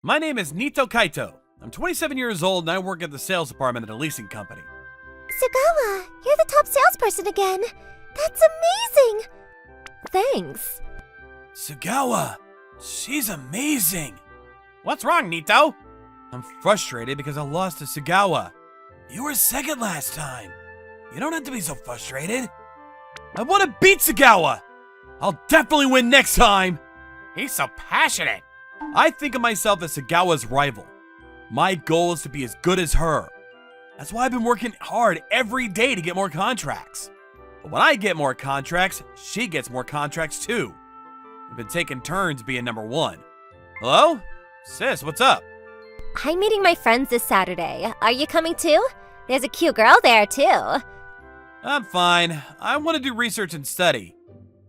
My name is Nito Kaito. I'm 27 years old and I work at the sales department at a leasing company. Sugawa, you're the top salesperson again. That's amazing! Thanks. Sugawa, she's amazing. What's wrong, Nito? I'm frustrated because I lost to Sugawa. You were second last time. You don't have to be so frustrated. I want to beat Sugawa. I'll definitely win next time. He's so passionate. I think of myself as Sugawa's rival. My goal is to be as good as her. That's why I've been working hard every day to get more contracts. But when I get more contracts, she gets more contracts too. We've been taking turns being number one. Hello? Sis, what's up? I'm meeting my friends this Saturday. Are you coming too? There's a cute girl there too. I'm fine. I want to do research and study.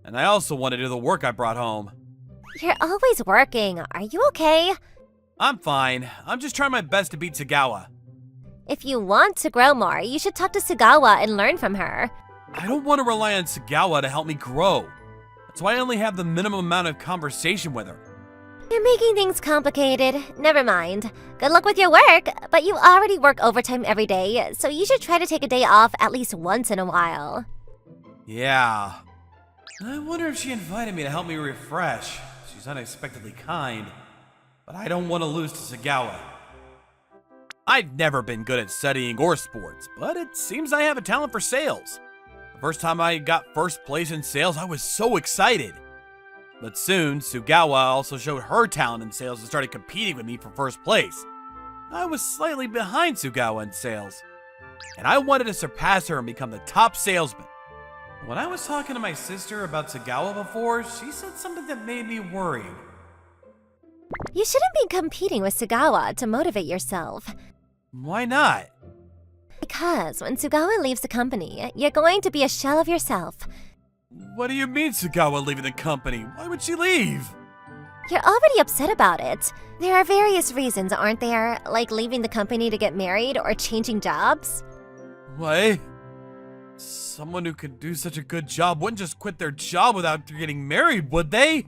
And I also want to do the work I brought home. You're always working. Are you okay? I'm fine. I'm just trying my best to beat Sugawa. If you want to grow more, you should talk to Sugawa and learn from her. I don't want to rely on Sugawa to help me grow. That's why I only have the minimum amount of conversation with her. You're making things complicated. Never mind. Good luck with your work, but you already work overtime every day, so you should try to take a day off at least once in a while. Yeah. I wonder if she invited me to help me refresh. She's unexpectedly kind, but I don't want to lose to Sugawa. I've never been good at studying or sports, but it seems I have a talent for sales. The first time I got first place in sales, I was so excited. But soon, Sugawa also showed her talent in sales and started competing with me for first place. I was slightly behind Sugawa in sales, and I wanted to surpass her and become the top salesman. When I was talking to my sister about Sugawa before, she said something that made me worried. You shouldn't be competing with Sugawa to motivate yourself. Why not? Because when Sugawa leaves the company, you're going to be a shell of yourself. What do you mean Sugawa leaving the company? Why would she leave? You're already upset about it. There are various reasons, aren't there? Like leaving the company to get married or changing jobs? What? Someone who could do such a good job wouldn't just quit their job without getting married, would they?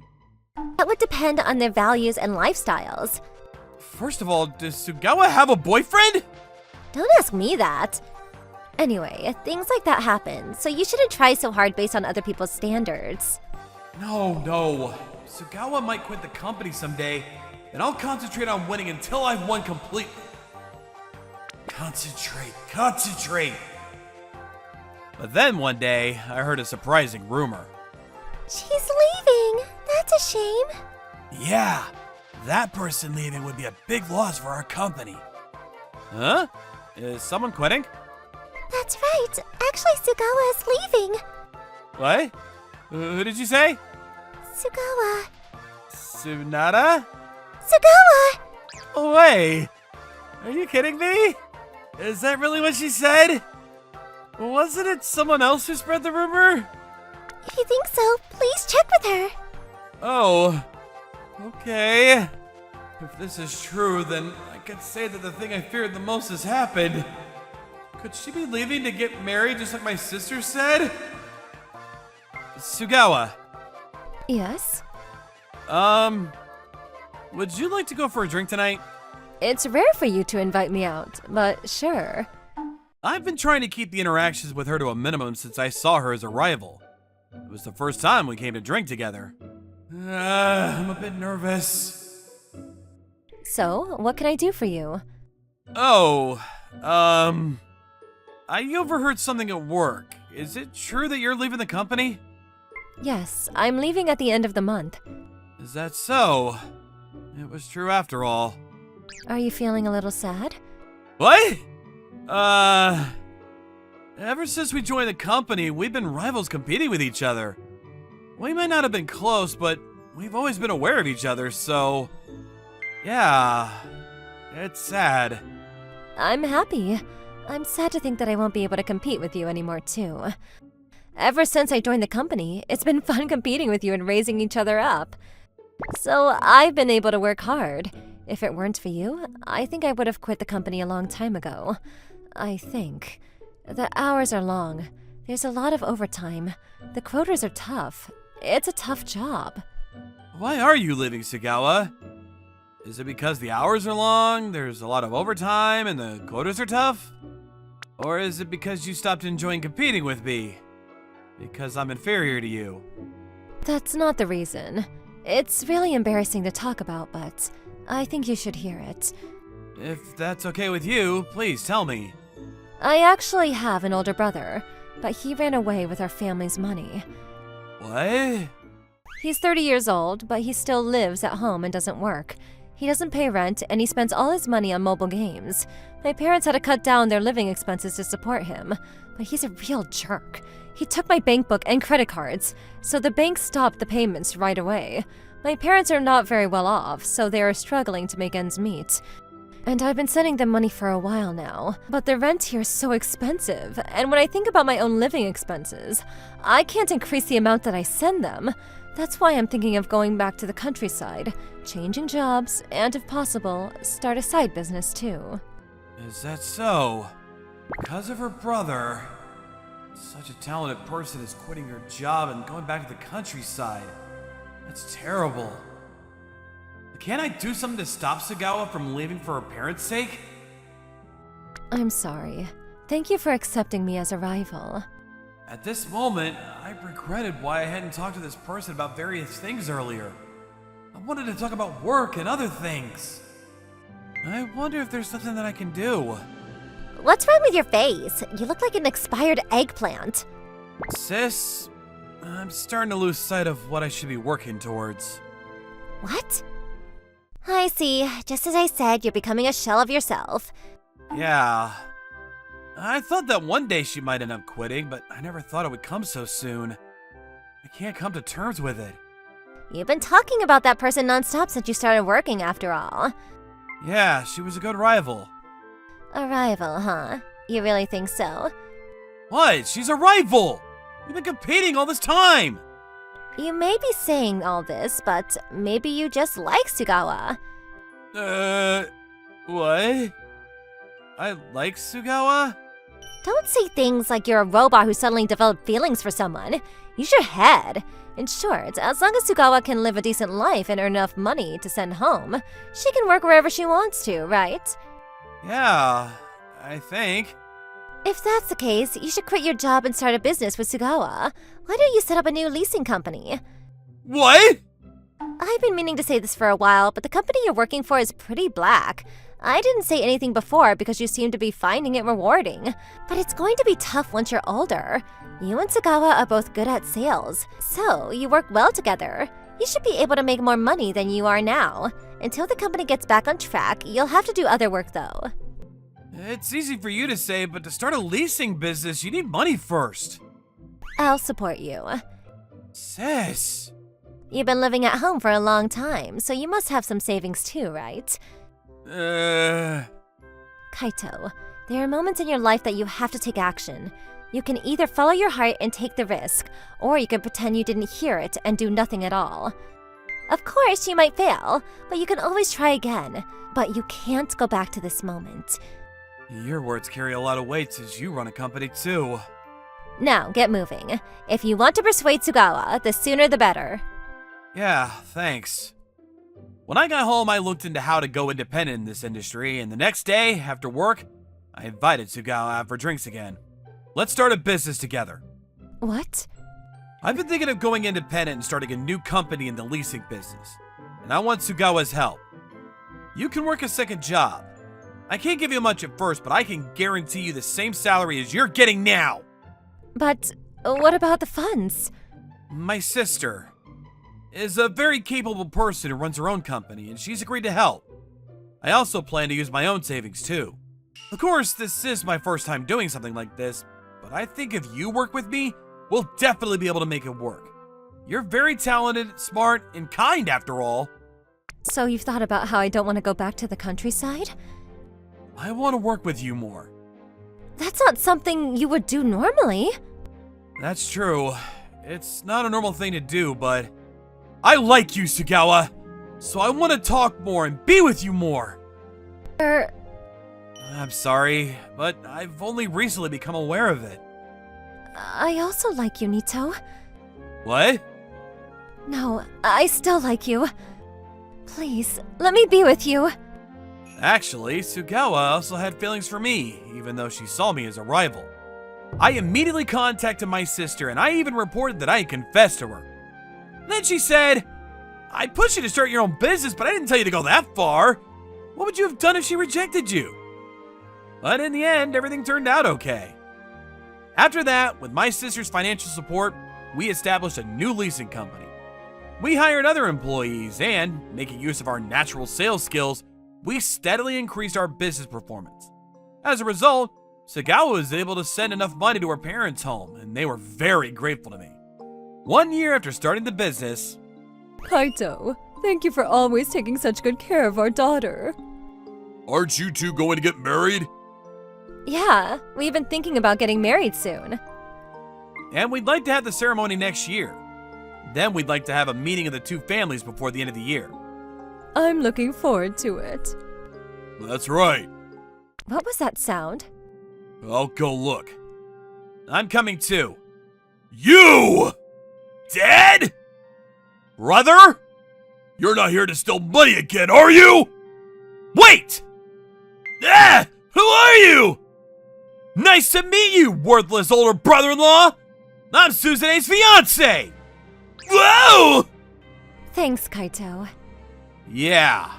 That would depend on their values and lifestyles. First of all, does Sugawa have a boyfriend? Don't ask me that. Anyway, things like that happen, so you shouldn't try so hard based on other people's standards. No. Sugawa might quit the company someday, and I'll concentrate on winning until I've won completely. Concentrate. But then one day, I heard a surprising rumor. She's leaving. That's a shame. Yeah, that person leaving would be a big loss for our company. Huh? Is someone quitting? That's right. Actually, Sugawa is leaving. What? Who did you say? Sugawa. Tsunada? Sugawa! Oh, wait. Are you kidding me? Is that really what she said? Wasn't it someone else who spread the rumor? If you think so, please check with her. Oh, okay. If this is true, then I could say that the thing I feared the most has happened. Could she be leaving to get married just like my sister said? Sugawa. Yes? Would you like to go for a drink tonight? It's rare for you to invite me out, but sure. I've been trying to keep the interactions with her to a minimum since I saw her as a rival. It was the first time we came to drink together. I'm a bit nervous. So, what can I do for you? Oh, I overheard something at work. Is it true that you're leaving the company? Yes, I'm leaving at the end of the month. Is that so? It was true after all. Are you feeling a little sad? What? Ever since we joined the company, we've been rivals competing with each other. We might not have been close, but we've always been aware of each other, so... Yeah, it's sad. I'm happy. I'm sad to think that I won't be able to compete with you anymore, too. Ever since I joined the company, it's been fun competing with you and raising each other up. So I've been able to work hard. If it weren't for you, I think I would have quit the company a long time ago. I think. The hours are long. There's a lot of overtime. The quotas are tough. It's a tough job. Why are you leaving, Sugawa? Is it because the hours are long, there's a lot of overtime, and the quotas are tough? Or is it because you stopped enjoying competing with me? Because I'm inferior to you? That's not the reason. It's really embarrassing to talk about, but I think you should hear it. If that's okay with you, please tell me. I actually have an older brother, but he ran away with our family's money. What? He's 30 years old, but he still lives at home and doesn't work. He doesn't pay rent, and he spends all his money on mobile games. My parents had to cut down their living expenses to support him, but he's a real jerk. He took my bank book and credit cards, so the bank stopped the payments right away. My parents are not very well off, so they are struggling to make ends meet. And I've been sending them money for a while now, but the rent here is so expensive, and when I think about my own living expenses, I can't increase the amount that I send them. That's why I'm thinking of going back to the countryside, changing jobs, and if possible, start a side business too. Is that so? Because of her brother, such a talented person is quitting her job and going back to the countryside. That's terrible. Can't I do something to stop Sugawa from leaving for her parents' sake? I'm sorry. Thank you for accepting me as a rival. At this moment, I regretted why I hadn't talked to this person about various things earlier. I wanted to talk about work and other things. I wonder if there's something that I can do. What's wrong with your face? You look like an expired eggplant. Sis, I'm starting to lose sight of what I should be working towards. What? I see. Just as I said, you're becoming a shell of yourself. Yeah. I thought that one day she might end up quitting, but I never thought it would come so soon. I can't come to terms with it. You've been talking about that person nonstop since you started working, after all. Yeah, she was a good rival. A rival, huh? You really think so? What? She's a rival! We've been competing all this time! You may be saying all this, but maybe you just like Sugawa. What? I like Sugawa? Don't say things like you're a robot who suddenly developed feelings for someone. Use your head. In short, as long as Sugawa can live a decent life and earn enough money to send home, she can work wherever she wants to, right? Yeah, I think. If that's the case, you should quit your job and start a business with Sugawa. Why don't you set up a new leasing company? What? I've been meaning to say this for a while, but the company you're working for is pretty black. I didn't say anything before because you seem to be finding it rewarding. But it's going to be tough once you're older. You and Sugawa are both good at sales, so you work well together. You should be able to make more money than you are now. Until the company gets back on track, you'll have to do other work though. It's easy for you to say, but to start a leasing business, you need money first. I'll support you. Sis. You've been living at home for a long time, so you must have some savings too, right? Kaito, there are moments in your life that you have to take action. You can either follow your heart and take the risk, or you can pretend you didn't hear it and do nothing at all. Of course, you might fail, but you can always try again. But you can't go back to this moment. Your words carry a lot of weight since you run a company too. Now, get moving. If you want to persuade Sugawa, the sooner the better. Yeah, thanks. When I got home, I looked into how to go independent in this industry, and the next day, after work, I invited Sugawa out for drinks again. Let's start a business together. What? I've been thinking of going independent and starting a new company in the leasing business, and I want Sugawa's help. You can work a second job. I can't give you much at first, but I can guarantee you the same salary as you're getting now. But what about the funds? My sister is a very capable person who runs her own company, and she's agreed to help. I also plan to use my own savings too. Of course, this is my first time doing something like this, but I think if you work with me, we'll definitely be able to make it work. You're very talented, smart, and kind after all. So you've thought about how I don't want to go back to the countryside? I want to work with you more. That's not something you would do normally. That's true. It's not a normal thing to do, but I like you, Sugawa. So I want to talk more and be with you more. I'm sorry, but I've only recently become aware of it. I also like you, Nito. What? No, I still like you. Please, let me be with you. Actually, Sugawa also had feelings for me, even though she saw me as a rival. I immediately contacted my sister, and I even reported that I had confessed to her. Then she said, I pushed you to start your own business, but I didn't tell you to go that far. What would you have done if she rejected you? But in the end, everything turned out okay. After that, with my sister's financial support, we established a new leasing company. We hired other employees and, making use of our natural sales skills, we steadily increased our business performance. As a result, Sugawa was able to send enough money to her parents' home, and they were very grateful to me. 1 year after starting the business, Kaito, thank you for always taking such good care of our daughter. Aren't you two going to get married? Yeah, we've been thinking about getting married soon. And we'd like to have the ceremony next year. Then we'd like to have a meeting of the two families before the end of the year. I'm looking forward to it. That's right. What was that sound? I'll go look. I'm coming too. You! Dead? Brother? You're not here to steal money again, are you? Wait! Ah! Who are you? Nice to meet you, worthless older brother-in-law! I'm Suzune's fiancé! Whoa! Thanks, Kaito. Yeah.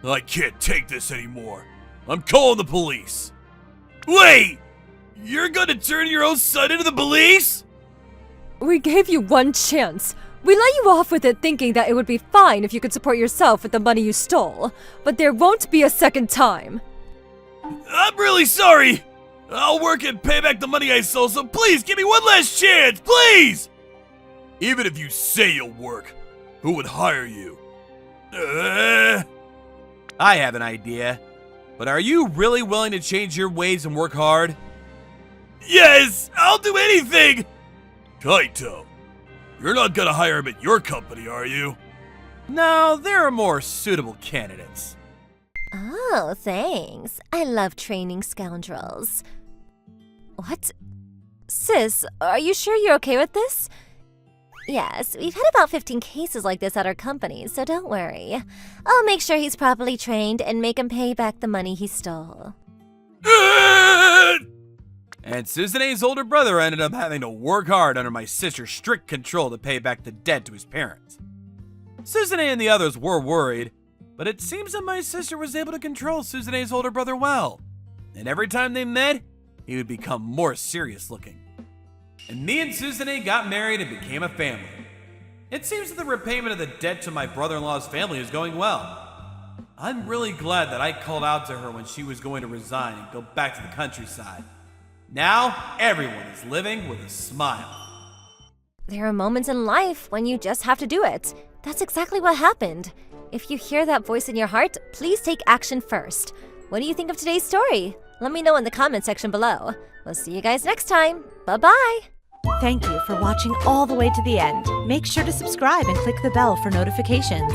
I can't take this anymore. I'm calling the police. Wait! You're gonna turn your own son into the police? We gave you one chance. We let you off with it thinking that it would be fine if you could support yourself with the money you stole. But there won't be a second time. I'm really sorry. I'll work and pay back the money I stole, so please give me one last chance, please! Even if you say you'll work, who would hire you? I have an idea. But are you really willing to change your ways and work hard? Yes, I'll do anything! Kaito, you're not gonna hire him at your company, are you? No, there are more suitable candidates. Oh, thanks. I love training scoundrels. What? Sis, are you sure you're okay with this? Yes, we've had about 15 cases like this at our company, so don't worry. I'll make sure he's properly trained and make him pay back the money he stole. And Suzune's older brother ended up having to work hard under my sister's strict control to pay back the debt to his parents. Suzune and the others were worried, but it seems that my sister was able to control Suzune's older brother well. And every time they met, he would become more serious looking. And me and Suzune got married and became a family. It seems that the repayment of the debt to my brother-in-law's family is going well. I'm really glad that I called out to her when she was going to resign and go back to the countryside. Now, everyone is living with a smile. There are moments in life when you just have to do it. That's exactly what happened. If you hear that voice in your heart, please take action first. What do you think of today's story? Let me know in the comment section below. We'll see you guys next time. Bye-bye! Thank you for watching all the way to the end. Make sure to subscribe and click the bell for notifications.